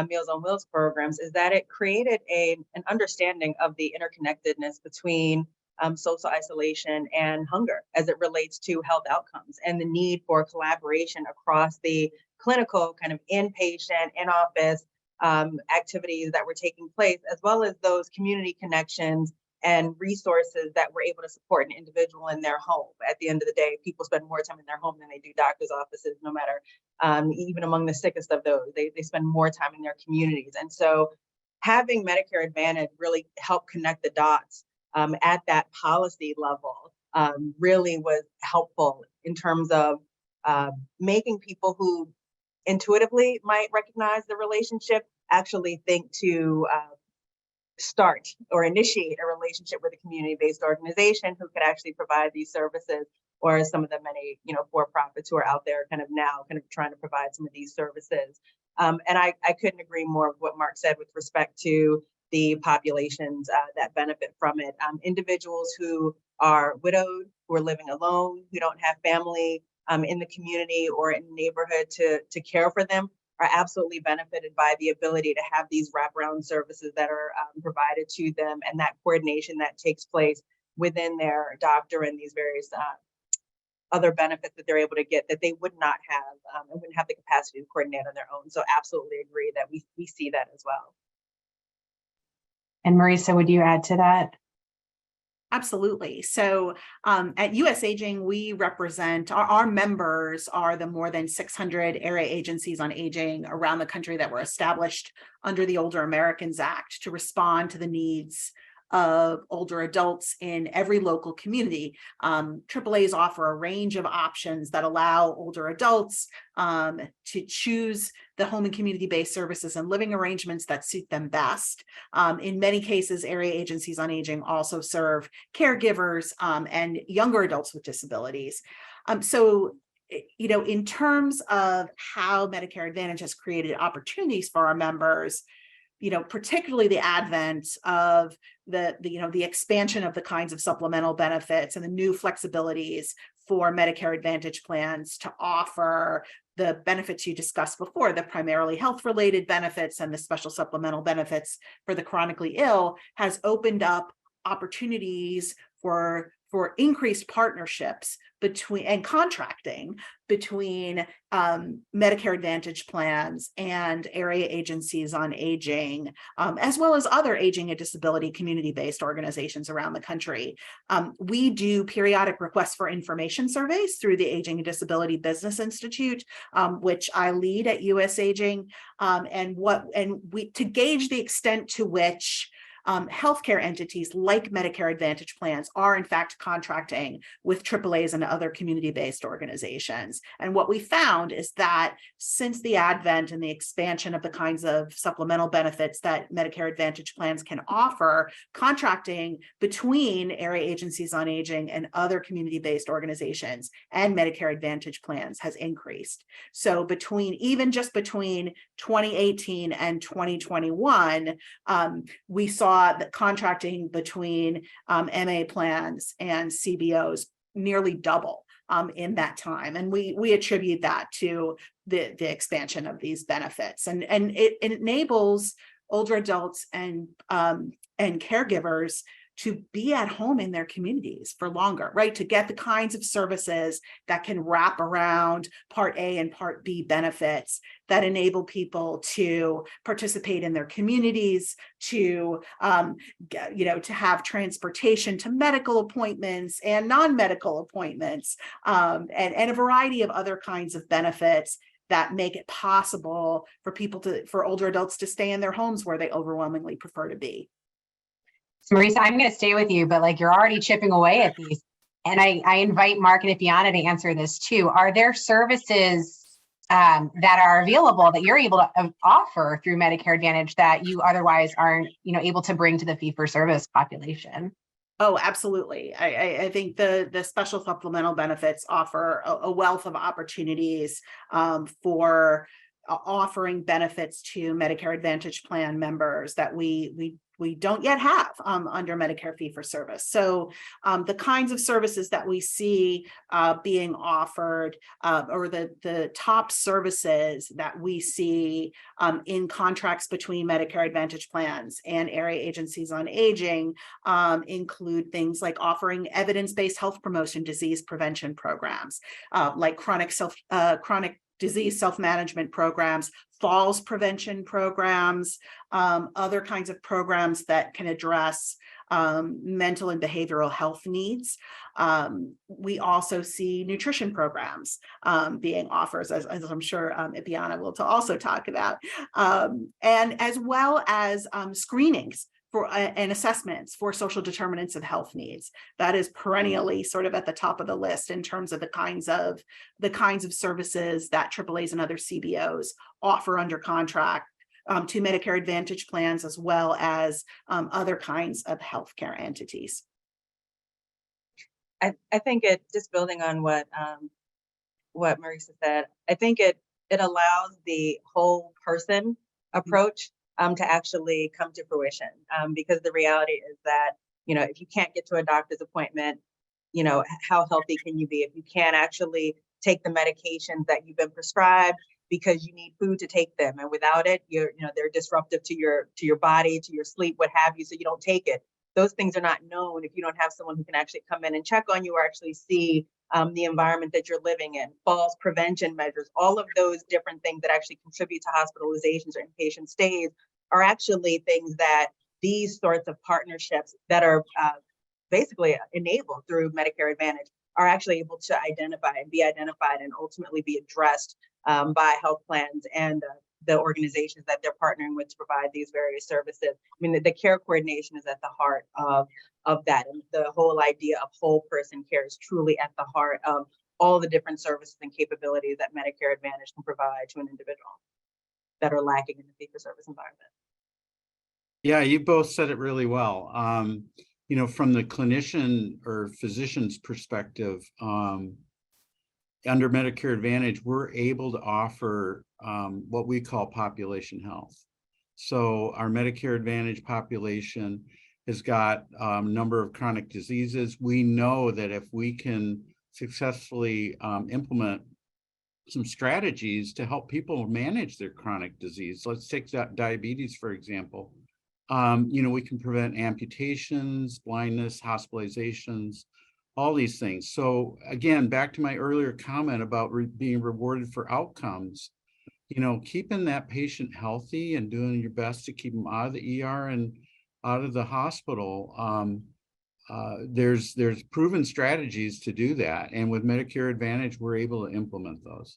[SPEAKER 4] Meals on Wheels programs is that it created an understanding of the interconnectedness between social isolation and hunger as it relates to health outcomes, and the need for collaboration across the clinical kind of inpatient, in-office activities that were taking place, as well as those community connections and resources that were able to support an individual in their home. At the end of the day, people spend more time in their home than they do doctor's offices, no matter, even among the sickest of those, they spend more time in their communities. And so having Medicare Advantage really helped connect the dots at that policy level really was helpful in terms of making people who intuitively might recognize the relationship actually think to start or initiate a relationship with a community-based organization who could actually provide these services, or some of the many, for-profits who are out there kind of trying to provide some of these services. And I couldn't agree more with what Mark said with respect to the populations that benefit from it. Individuals who are widowed, who are living alone, who don't have family in the community or in the neighborhood to care for them, are absolutely benefited by the ability to have these wraparound services that are provided to them, and that coordination that takes place within their doctor and these various other benefits that they're able to get that they would not have and wouldn't have the capacity to coordinate on their own. So absolutely agree that we see that as well.
[SPEAKER 2] And Marisa, would you add to that?
[SPEAKER 5] Absolutely. So at US Aging, we represent, our members are the more than 600 area agencies on aging around the country that were established under the Older Americans Act to respond to the needs of older adults in every local community. AAAs offer a range of options that allow older adults to choose the home and community-based services and living arrangements that suit them best. In many cases, area agencies on aging also serve caregivers and younger adults with disabilities. So, in terms of how Medicare Advantage has created opportunities for our members, particularly the advent of the expansion of the kinds of supplemental benefits and the new flexibilities for Medicare Advantage plans to offer the benefits you discussed before, the primarily health-related benefits and the special supplemental benefits for the chronically ill, has opened up opportunities for increased partnerships and contracting between Medicare Advantage plans and area agencies on aging, as well as other aging and disability community-based organizations around the country. We do periodic requests for information surveys through the Aging and Disability Business Institute, which I lead at US Aging, to gauge the extent to which healthcare entities like Medicare Advantage plans are in fact contracting with AAAs and other community-based organizations. And what we found is that since the advent and the expansion of the kinds of supplemental benefits that Medicare Advantage plans can offer, contracting between area agencies on aging and other community-based organizations and Medicare Advantage plans has increased. So between 2018 and 2021, we saw that contracting between MA plans and CBOs nearly double in that time. And we attribute that to the expansion of these benefits. And it enables older adults and caregivers to be at home in their communities for longer, right? To get the kinds of services that can wrap around Part A and Part B benefits that enable people to participate in their communities, to have transportation to medical appointments and non-medical appointments, and a variety of other kinds of benefits that make it possible for older adults to stay in their homes where they overwhelmingly prefer to be.
[SPEAKER 2] So Marisa, I'm going to stay with you, but you're already chipping away at these. And I invite Mark and Ifiana to answer this too. Are there services that are available that you're able to offer through Medicare Advantage that you otherwise aren't, able to bring to the fee-for-service population?
[SPEAKER 5] Oh, absolutely. I think the special supplemental benefits offer a wealth of opportunities for offering benefits to Medicare Advantage plan members that we don't yet have under Medicare fee-for-service. So the kinds of services that we see being offered, or the top services that we see in contracts between Medicare Advantage plans and area agencies on aging, include things like offering evidence-based health promotion, disease prevention programs, like chronic disease self-management programs, falls prevention programs, other kinds of programs that can address mental and behavioral health needs. We also see nutrition programs being offered, as I'm sure Ibiana will also talk about, and as well as screenings for and assessments for social determinants of health needs. That is perennially sort of at the top of the list in terms of the kinds of services that AAAs and other CBOs offer under contract to Medicare Advantage plans, as well as other kinds of healthcare entities.
[SPEAKER 4] I think it, just building on what Marisa said, I think it allows the whole person approach to actually come to fruition, because the reality is that, if you can't get to a doctor's appointment, how healthy can you be if you can't actually take the medications that you've been prescribed because you need food to take them, and without it, they're disruptive to your body, to your sleep, what have you, so you don't take it. Those things are not known if you don't have someone who can actually come in and check on you or actually see the environment that you're living in. Falls prevention measures, all of those different things that actually contribute to hospitalizations or inpatient stays are actually things that these sorts of partnerships that are basically enabled through Medicare Advantage are actually able to identify and be identified and ultimately be addressed by health plans and the organizations that they're partnering with to provide these various services. I mean, the care coordination is at the heart of that. And the whole idea of whole person care is truly at the heart of all the different services and capabilities that Medicare Advantage can provide to an individual that are lacking in the fee-for-service environment.
[SPEAKER 3] Yeah, you both said it really well. From the clinician or physician's perspective, under Medicare Advantage, we're able to offer what we call population health. So our Medicare Advantage population has got a number of chronic diseases. We know that if we can successfully implement some strategies to help people manage their chronic disease, let's take that diabetes, for example. We can prevent amputations, blindness, hospitalizations, all these things. So again, back to my earlier comment about being rewarded for outcomes, keeping that patient healthy and doing your best to keep them out of the ER and out of the hospital. There's proven strategies to do that. And with Medicare Advantage, we're able to implement those.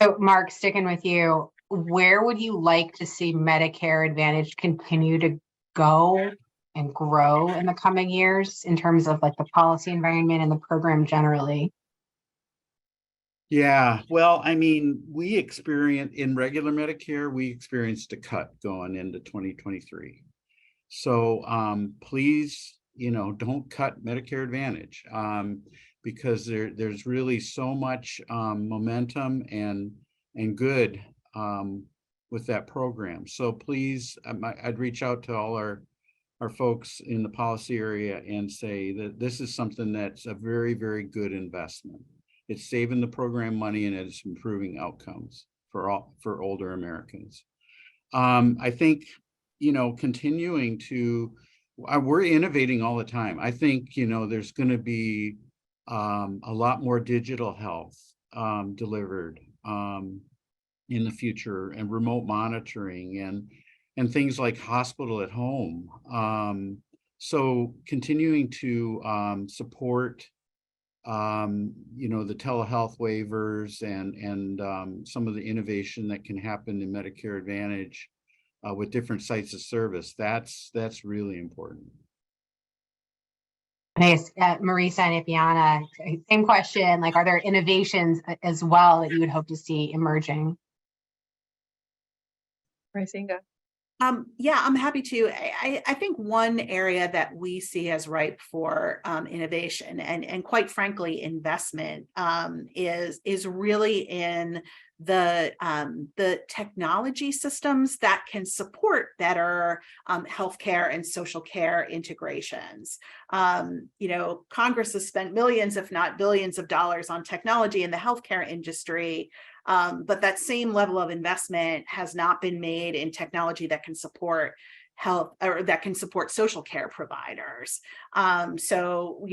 [SPEAKER 2] So Mark, sticking with you, where would you like to see Medicare Advantage continue to go and grow in the coming years in terms of like the policy environment and the program generally?
[SPEAKER 3] Yeah, well, I mean, we experienced in regular Medicare, we experienced a cut going into 2023. So please, don't cut Medicare Advantage because there's really so much momentum and good with that program. So please, I'd reach out to all our folks in the policy area and say that this is something that's a very, very good investment. It's saving the program money and it's improving outcomes for older Americans. I think, continuing to, we're innovating all the time. I think, there's going to be a lot more digital health delivered in the future, and remote monitoring and things like hospital at home. So continuing to support the telehealth waivers and some of the innovation that can happen in Medicare Advantage with different sites of service. That's really important.
[SPEAKER 2] Nice. Marisa and Ibiana, same question. Like, are there innovations as well that you would hope to see emerging?
[SPEAKER 4] Rasinga.
[SPEAKER 5] Yeah, I'm happy to. I think one area that we see as ripe for innovation and quite frankly investment is really in the technology systems that can support better healthcare and social care integrations. Congress has spent millions, if not billions of dollars on technology in the healthcare industry. But that same level of investment has not been made in technology that can support health or that can support social care providers. So,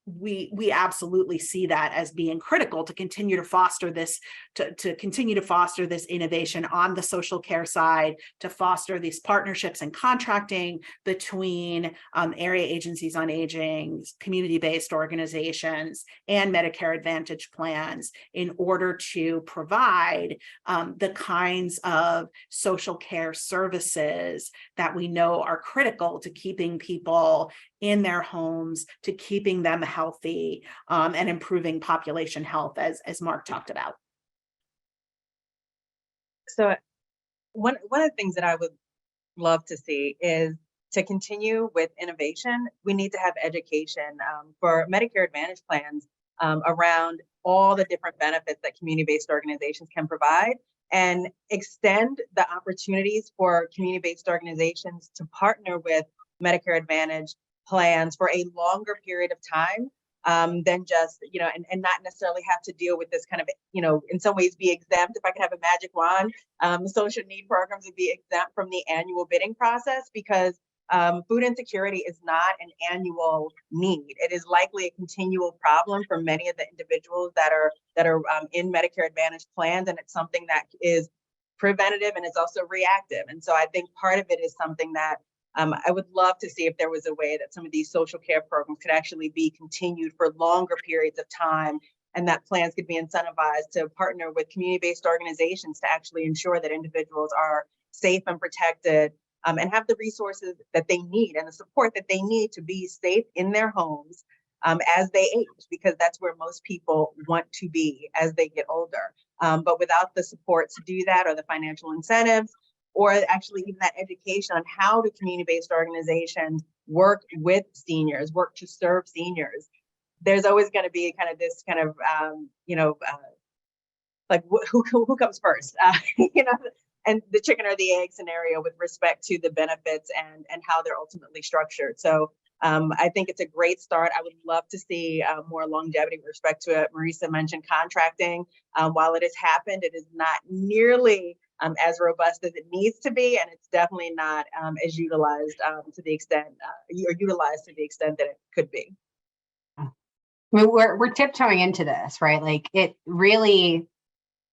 [SPEAKER 5] we absolutely see that as being critical to continue to foster this, to continue to foster this innovation on the social care side, to foster these partnerships and contracting between area agencies on aging, community-based organizations, and Medicare Advantage plans in order to provide the kinds of social care services that we know are critical to keeping people in their homes, to keeping them healthy, and improving population health, as Mark talked about.
[SPEAKER 4] So one of the things that I would love to see is to continue with innovation. We need to have education for Medicare Advantage plans around all the different benefits that community-based organizations can provide, and extend the opportunities for community-based organizations to partner with Medicare Advantage plans for a longer period of time than just, and not necessarily have to deal with this kind of, in some ways be exempt. If I could have a magic wand, social need programs would be exempt from the annual bidding process, because food insecurity is not an annual need. It is likely a continual problem for many of the individuals that are in Medicare Advantage plans, and it's something that is preventative and it's also reactive. And so I think part of it is something that I would love to see if there was a way that some of these social care programs could actually be continued for longer periods of time, and that plans could be incentivized to partner with community-based organizations to actually ensure that individuals are safe and protected, and have the resources that they need and the support that they need to be safe in their homes as they age, because that's where most people want to be as they get older. But without the support to do that, or the financial incentives, or actually even that education on how do community-based organizations work with seniors, work to serve seniors, there's always going to be kind of this kind of, like who comes first, and the chicken or the egg scenario with respect to the benefits and how they're ultimately structured. So I think it's a great start. I would love to see more longevity with respect to it. Marisa mentioned contracting. While it has happened, it is not nearly as robust as it needs to be, and it's definitely not as utilized to the extent that it could be.
[SPEAKER 2] I mean, we're tiptoeing into this, right? Like it really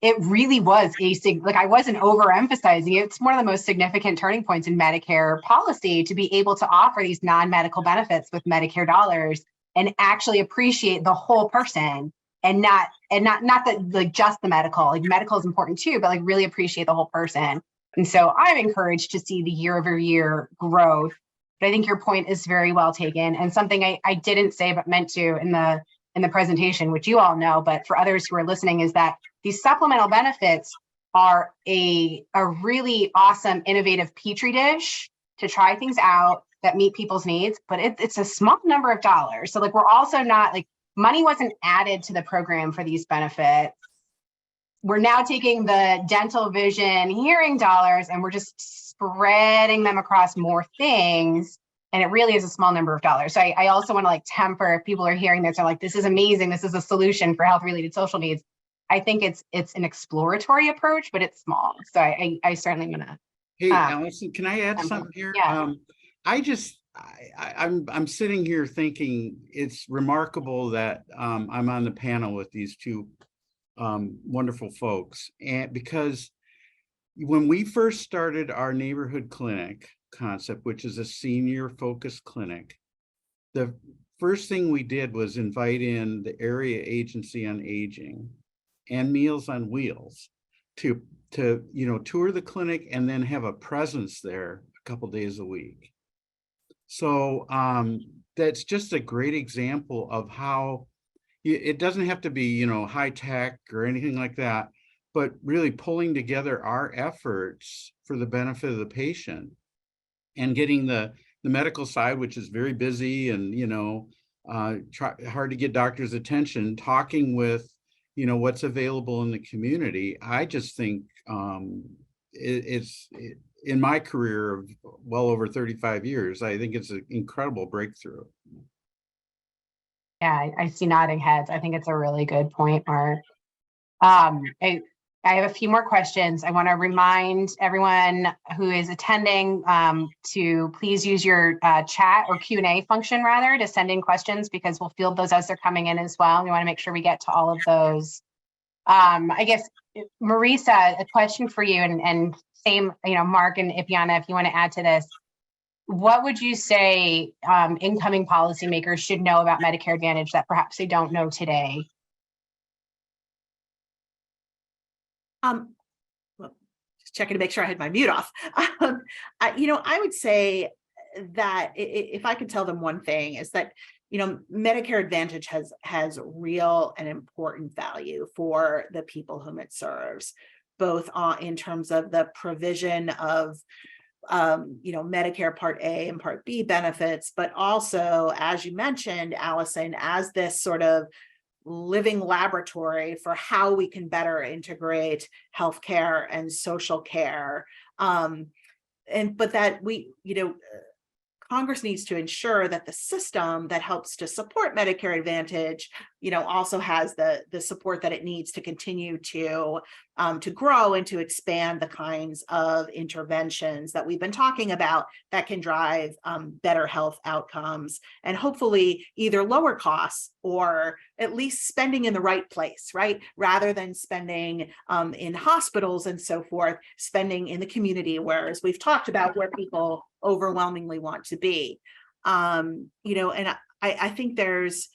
[SPEAKER 2] was like, I wasn't overemphasizing it. It's one of the most significant turning points in Medicare policy to be able to offer these non-medical benefits with Medicare dollars and actually appreciate the whole person, and not that like just the medical. Like medical is important too, but like really appreciate the whole person. And so I'm encouraged to see the year-over-year growth. But I think your point is very well taken, and something I didn't say but meant to in the presentation, which you all know, but for others who are listening, is that these supplemental benefits are a really awesome, innovative petri dish to try things out that meet people's needs, but it's a small number of dollars. So like, we're also not like, money wasn't added to the program for these benefits. We're now taking the dental, vision, hearing dollars, and we're just spreading them across more things. And it really is a small number of dollars. So I also want to like temper, if people are hearing this, are like, this is amazing, this is a solution for health-related social needs. I think it's an exploratory approach, but it's small. So I certainly want to.
[SPEAKER 3] Hey, Allison, can I add something here?
[SPEAKER 2] Yeah.
[SPEAKER 3] I'm sitting here thinking it's remarkable that I'm on the panel with these two wonderful folks, and because when we first started our neighborhood clinic concept, which is a senior focused clinic, the first thing we did was invite in the area agency on aging and Meals on Wheels to tour the clinic and then have a presence there a couple days a week. So that's just a great example of how it doesn't have to be high tech or anything like that, but really pulling together our efforts for the benefit of the patient, and getting the medical side, which is very busy and, hard to get doctors' attention, talking with, what's available in the community. I just think it's in my career of well over 35 years, I think it's an incredible breakthrough.
[SPEAKER 2] Yeah, I see nodding heads. I think it's a really good point, Mark. I have a few more questions. I want to remind everyone who is attending to please use your chat or Q&A function rather to send in questions, because we'll field those as they're coming in as well. We want to make sure we get to all of those. I guess, Marisa, a question for you, and same, Mark and Ipiana, if you want to add to this. What would you say incoming policymakers should know about Medicare Advantage that perhaps they don't know today?
[SPEAKER 5] Well, just checking to make sure I had my mute off. I would say that if I could tell them one thing is that, Medicare Advantage has real and important value for the people whom it serves, both in terms of the provision of Medicare Part A and Part B benefits, but also, as you mentioned, Allison, as this sort of living laboratory for how we can better integrate healthcare and social care. But that Congress needs to ensure that the system that helps to support Medicare Advantage, also has the support that it needs to continue to grow and to expand the kinds of interventions that we've been talking about that can drive better health outcomes, and hopefully either lower costs or at least spending in the right place, right? Rather than spending in hospitals and so forth, spending in the community, whereas we've talked about where people overwhelmingly want to be. And I think there's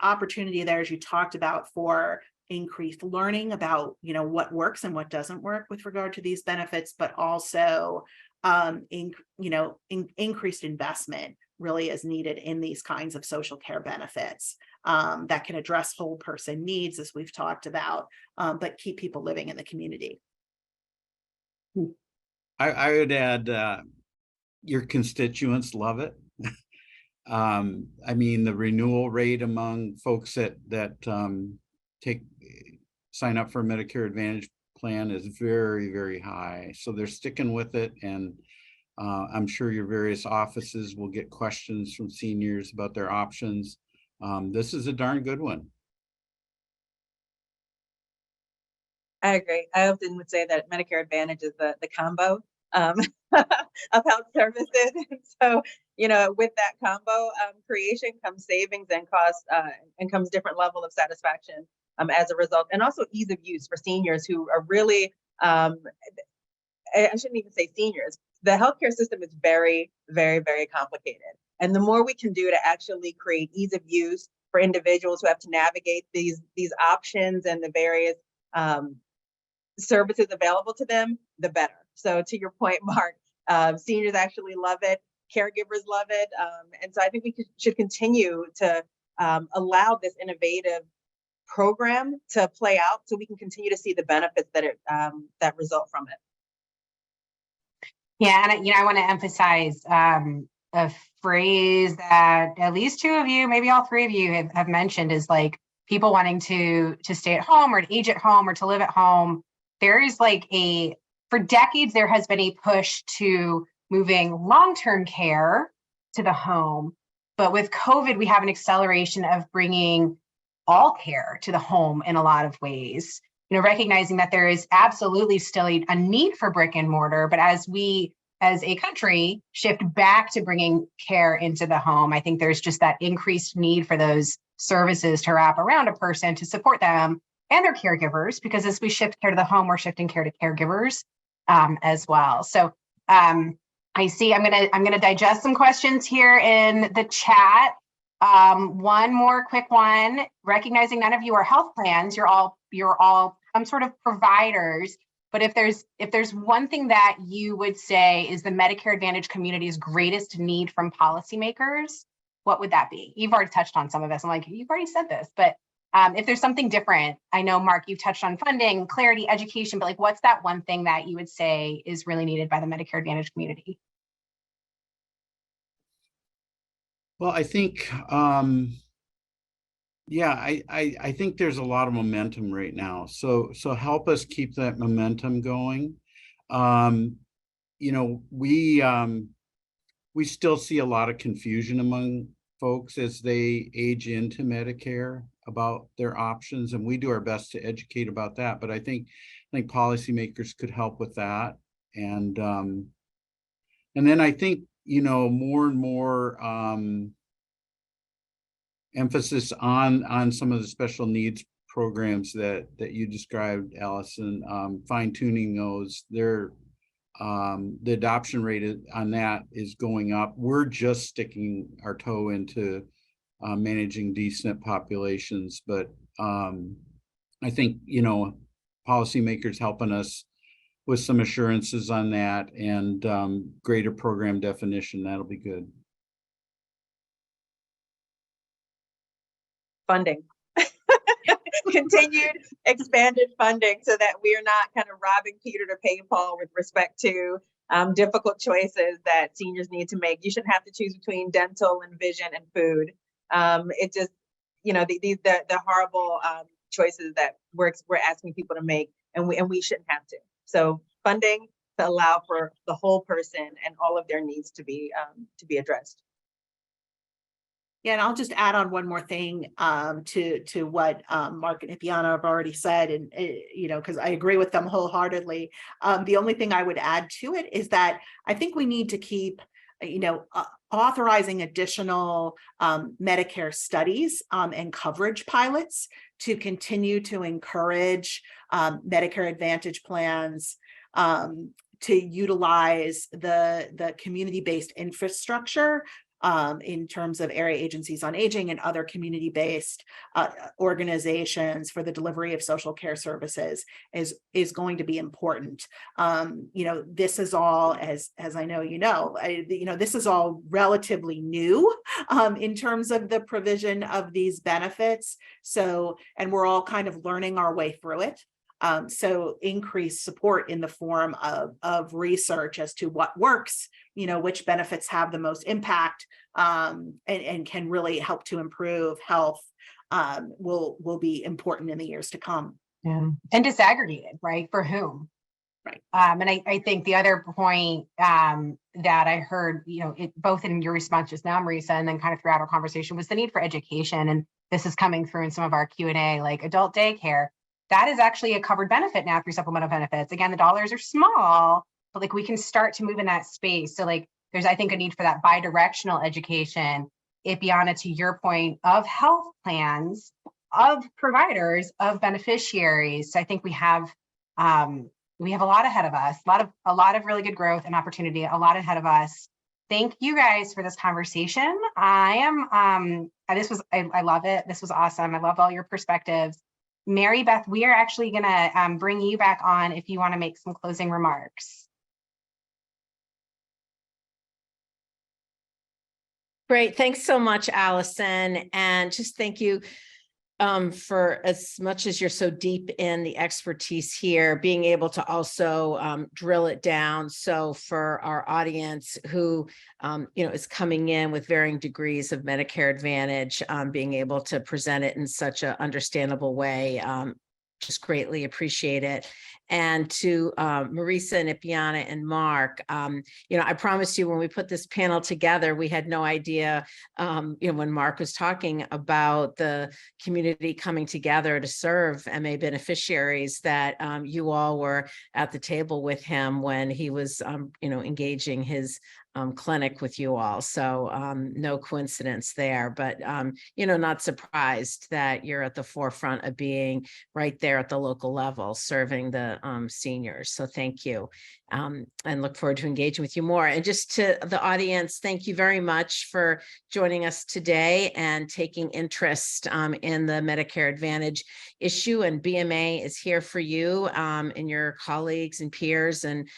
[SPEAKER 5] opportunity there, as you talked about, for increased learning about, what works and what doesn't work with regard to these benefits, but also, increased investment really is needed in these kinds of social care benefits that can address whole person needs, as we've talked about, but keep people living in the community.
[SPEAKER 3] I would add, your constituents love it. The renewal rate among folks that sign up for a Medicare Advantage plan is very, very high. So they're sticking with it. And I'm sure your various offices will get questions from seniors about their options. This is a darn good one.
[SPEAKER 4] I agree. I often would say that Medicare Advantage is the combo of health services. So, with that combo creation comes savings and cost, and comes different level of satisfaction as a result, and also ease of use for seniors who are really, I shouldn't even say seniors. The healthcare system is very, very, very complicated. And the more we can do to actually create ease of use for individuals who have to navigate these options and the various services available to them, the better. So to your point, Mark, seniors actually love it. Caregivers love it. And so I think we should continue to allow this innovative program to play out so we can continue to see the benefits that result from it.
[SPEAKER 2] Yeah, and I want to emphasize a phrase that at least two of you, maybe all three of you have mentioned, is like people wanting to stay at home or to age at home or to live at home. There is for decades, there has been a push to moving long-term care to the home. But with COVID, we have an acceleration of bringing all care to the home in a lot of ways, recognizing that there is absolutely still a need for brick and mortar. But as we, as a country, shift back to bringing care into the home, I think there's just that increased need for those services to wrap around a person to support them and their caregivers, because as we shift care to the home, we're shifting care to caregivers as well. So I see I'm gonna digest some questions here in the chat. One more quick one. Recognizing none of you are health plans, you're all some sort of providers. But if there's one thing that you would say is the Medicare Advantage community's greatest need from policymakers, what would that be? You've already touched on some of this. I'm like, you've already said this, but If there's something different, I know, Mark, you've touched on funding, clarity, education, but like, what's that one thing that you would say is really needed by the Medicare Advantage community?
[SPEAKER 3] Well, I think, yeah, I think there's a lot of momentum right now. So help us keep that momentum going. You know, we still see a lot of confusion among folks as they age into Medicare about their options, and we do our best to educate about that. But I think policymakers could help with that, and then I think, you know, more and more emphasis on some of the special needs programs that you described, Allison, fine tuning those. The adoption rate on that is going up. We're just sticking our toe into managing D-SNP populations, but I think, you know, policymakers helping us with some assurances on that and greater program definition, that'll be good.
[SPEAKER 4] Funding. Continued expanded funding so that we are not kind of robbing Peter to pay Paul with respect to difficult choices that seniors need to make. You shouldn't have to choose between dental and vision and food. It just, you know, the horrible choices that we're asking people to make, and we shouldn't have to. So funding to allow for the whole person and all of their needs to be addressed.
[SPEAKER 5] Yeah, and I'll just add on one more thing to what Mark and Ipiana have already said, and you know, because I agree with them wholeheartedly. The only thing I would add to it is that I think we need to keep, you know, authorizing additional Medicare studies and coverage pilots to continue to encourage Medicare Advantage plans to utilize the community-based infrastructure in terms of area agencies on aging and other community-based organizations for the delivery of social care services is going to be important. You know, this is all, as I know, you know, this is all relatively new in terms of the provision of these benefits. So, and we're all kind of learning our way through it. So increased support in the form of research as to what works, you know, which benefits have the most impact and can really help to improve health will be important in the years to come.
[SPEAKER 2] Yeah. And disaggregated, right? For whom?
[SPEAKER 5] Right.
[SPEAKER 2] And I think the other point that I heard, you know, both in your response just now, Marisa, and then kind of throughout our conversation was the need for education. And this is coming through in some of our Q&A, like adult daycare. That is actually a covered benefit now through supplemental benefits. Again, the dollars are small, but like we can start to move in that space. So like there's, I think, a need for that bi-directional education, Ipiana, to your point, of health plans, of providers, of beneficiaries. So I think we have a lot ahead of us, a lot of really good growth and opportunity, a lot ahead of us. Thank you guys for this conversation. I love it. This was awesome. I love all your perspectives. Mary Beth, we are actually going to bring you back on if you want to make some closing remarks.
[SPEAKER 1] Great. Thanks so much, Allison. And just thank you for, as much as you're so deep in the expertise here, being able to also drill it down. So for our audience who, you know, is coming in with varying degrees of Medicare Advantage, being able to present it in such an understandable way, just greatly appreciate it. And to Marisa and Ipiana and Mark, you know, I promised you when we put this panel together, we had no idea, you know, when Mark was talking about the community coming together to serve MA beneficiaries, that you all were at the table with him when he was, you know, engaging his clinic with you all. So no coincidence there, but, you know, not surprised that you're at the forefront of being right there at the local level, serving the seniors. So thank you. and look forward to engaging with you more. And just to the audience, thank you very much for joining us today and taking interest in the Medicare Advantage issue. And BMA is here for you and your colleagues and peers and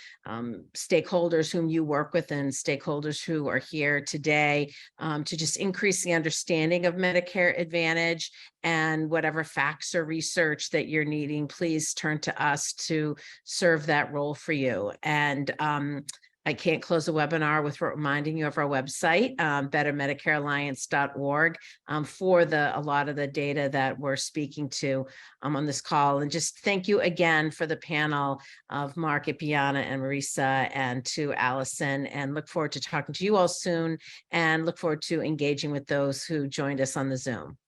[SPEAKER 1] stakeholders whom you work with and stakeholders who are here today to just increase the understanding of Medicare Advantage. And whatever facts or research that you're needing, please turn to us to serve that role for you. And I can't close the webinar with reminding you of our website, bettermedicarealliance.org, for a lot of the data that we're speaking to on this call. And just thank you again for the panel of Mark, Ipiana, and Marisa, and to Allison, and look forward to talking to you all soon, and look forward to engaging with those who joined us on the Zoom.